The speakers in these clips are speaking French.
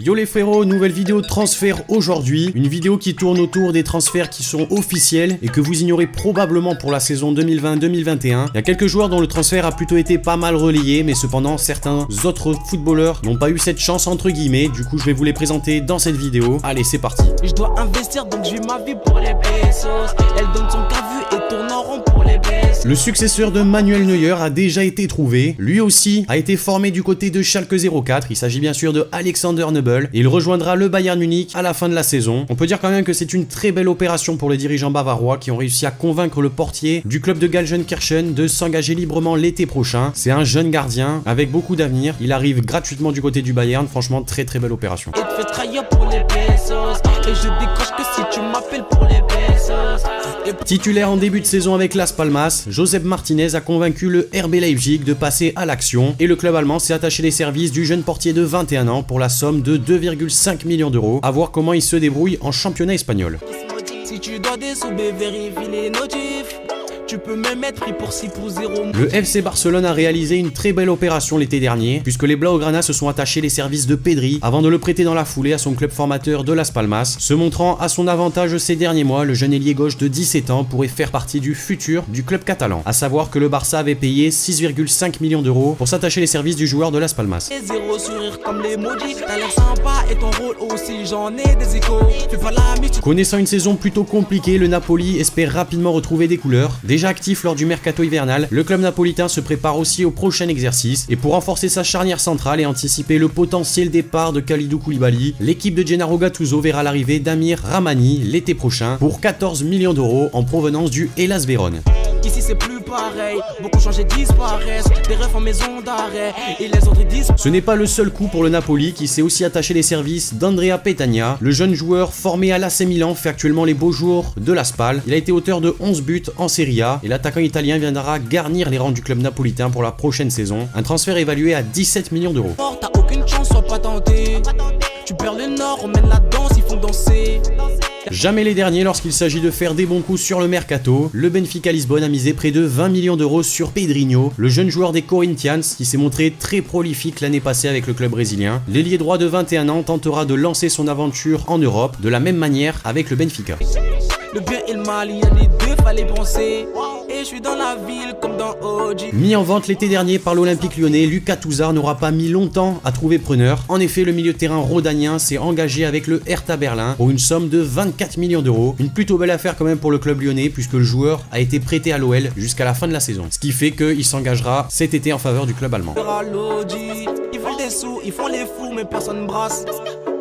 Yo les frérots, nouvelle vidéo de transfert aujourd'hui, une vidéo qui tourne autour des transferts qui sont officiels et que vous ignorez probablement pour la saison 2020-2021. Il y a quelques joueurs dont le transfert a plutôt été pas mal relayé, mais cependant certains autres footballeurs n'ont pas eu cette chance entre guillemets, du coup je vais vous les présenter dans cette vidéo. Allez, c'est parti. Je dois investir donc je vis ma vie pour les pesos. Elle donne son cavu et tourne en rond pour les pesos. Le successeur de Manuel Neuer a déjà été trouvé, lui aussi a été formé du côté de Schalke 04, il s'agit bien sûr de Alexander Nübel. Et il rejoindra le Bayern Munich à la fin de la saison. On peut dire quand même que c'est une très belle opération pour les dirigeants bavarois qui ont réussi à convaincre le portier du club de Gelsenkirchen de s'engager librement l'été prochain. C'est un jeune gardien avec beaucoup d'avenir. Il arrive gratuitement du côté du Bayern. Franchement, très très belle opération. Et te fais trahir pour les pesos. Et je décroche que si tu m'appelles pour les pesos. Titulaire en début de saison avec Las Palmas, Josep Martinez a convaincu le RB Leipzig de passer à l'action et le club allemand s'est attaché les services du jeune portier de 21 ans pour la somme de 2,5 millions d'euros. À voir comment il se débrouille en championnat espagnol. Si tu dois des sous, vérifie les notifs. Tu peux même être pris pour 6 pour 0. Le FC Barcelone a réalisé une très belle opération l'été dernier, puisque les Blaugrana se sont attachés les services de Pedri avant de le prêter dans la foulée à son club formateur de Las Palmas. Se montrant à son avantage ces derniers mois, le jeune ailier gauche de 17 ans pourrait faire partie du futur du club catalan. A savoir que le Barça avait payé 6,5 millions d'euros pour s'attacher les services du joueur de Las Palmas. Et zéro sourire comme les maudits. T'as l'air sympa et ton rôle aussi, j'en ai des échos. Fais pas la mythe. Connaissant une saison plutôt compliquée, le Napoli espère rapidement retrouver des couleurs. Déjà actif lors du mercato hivernal, le club napolitain se prépare aussi au prochain exercice et pour renforcer sa charnière centrale et anticiper le potentiel départ de Kalidou Koulibaly, l'équipe de Gennaro Gattuso verra l'arrivée d'Amir Rahmani l'été prochain pour 14 millions d'euros en provenance du Hellas Vérone. Ici c'est plus pareil, beaucoup changé disparaissent, des refs en maison d'arrêt et les autres disent. Ce n'est pas le seul coup pour le Napoli qui s'est aussi attaché les services d'Andrea Petagna. Le jeune joueur formé à l'AC Milan fait actuellement les beaux jours de la Spal. Il a été auteur de 11 buts en Serie A et l'attaquant italien viendra garnir les rangs du club napolitain pour la prochaine saison. Un transfert évalué à 17 millions d'euros. T'as aucune chance, sois pas tenté. Tu perds le nord, on mène la danse, ils font danser. Jamais les derniers lorsqu'il s'agit de faire des bons coups sur le mercato. Le Benfica Lisbonne a misé près de 20 millions d'euros sur Pedrinho, le jeune joueur des Corinthians qui s'est montré très prolifique l'année passée avec le club brésilien. L'ailier droit de 21 ans tentera de lancer son aventure en Europe de la même manière avec le Benfica. Le bien et le mal, il y a les deux, fallait penser. Et je suis dans la ville comme dans OG. Mis en vente l'été dernier par l'Olympique lyonnais, Lucas Touzard n'aura pas mis longtemps à trouver preneur. En effet, le milieu de terrain rhodanien s'est engagé avec le Hertha Berlin pour une somme de 24 millions d'euros. Une plutôt belle affaire quand même pour le club lyonnais puisque le joueur a été prêté à l'OL jusqu'à la fin de la saison. Ce qui fait qu'il s'engagera cet été en faveur du club allemand. Ils veulent des sous, ils font les fous mais personne brasse.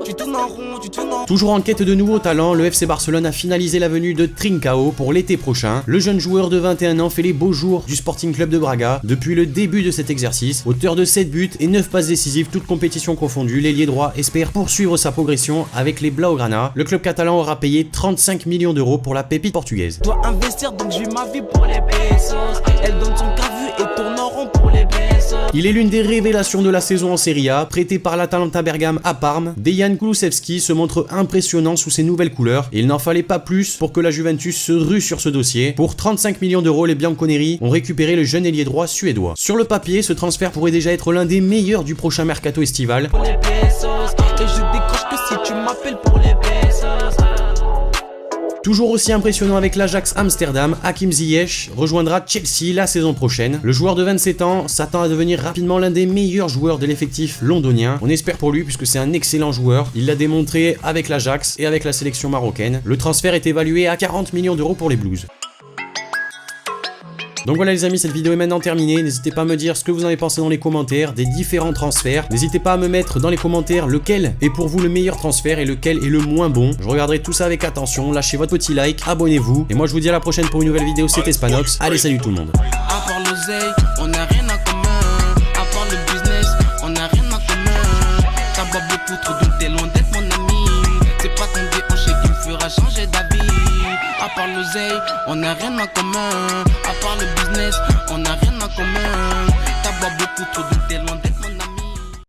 Tu tournes en rond, tu tournes en... Toujours en quête de nouveaux talents, le FC Barcelone a finalisé la venue de Trincao pour l'été prochain. Le jeune joueur de 21 ans fait les beaux jours du Sporting Club de Braga depuis le début de cet exercice. Auteur de 7 buts et 9 passes décisives, toutes compétitions confondues, l'ailier droit espère poursuivre sa progression avec les Blaugrana. Le club catalan aura payé 35 millions d'euros pour la pépite portugaise. Je dois investir donc je vis ma vie pour les pesos. Elle donne son cavu et tourne en rond pour les pesos. Il est l'une des révélations de la saison en Serie A, prêté par l'Atalanta Bergame à Parme. Dejan Kulusevski se montre impressionnant sous ses nouvelles couleurs et il n'en fallait pas plus pour que la Juventus se rue sur ce dossier. Pour 35 millions d'euros, les Bianconeri ont récupéré le jeune ailier droit suédois. Sur le papier, ce transfert pourrait déjà être l'un des meilleurs du prochain mercato estival. Pour les pesos. Et je décroche que si tu m'appelles pour les pesos. Toujours aussi impressionnant avec l'Ajax Amsterdam, Hakim Ziyech rejoindra Chelsea la saison prochaine. Le joueur de 27 ans s'attend à devenir rapidement l'un des meilleurs joueurs de l'effectif londonien. On espère pour lui puisque c'est un excellent joueur. Il l'a démontré avec l'Ajax et avec la sélection marocaine. Le transfert est évalué à 40 millions d'euros pour les Blues. Donc voilà les amis, cette vidéo est maintenant terminée. N'hésitez pas à me dire ce que vous en avez pensé dans les commentaires des différents transferts. N'hésitez pas à me mettre dans les commentaires lequel est pour vous le meilleur transfert et lequel est le moins bon. Je regarderai tout ça avec attention. Lâchez votre petit like, abonnez-vous. Et moi je vous dis à la prochaine pour une nouvelle vidéo. C'était Spanox. Allez, salut tout le monde. À part l'oseille, on n'a rien à commun. À part le business, on n'a rien à commun. T'as bois beaucoup trop donc t'es loin d'être mon ami. C'est pas ton déhanché qui me fera changer d'avis. À part l'oseille, on n'a rien à commun. À part le business, on n'a rien à commun. T'as bois beaucoup trop donc t'es loin d'être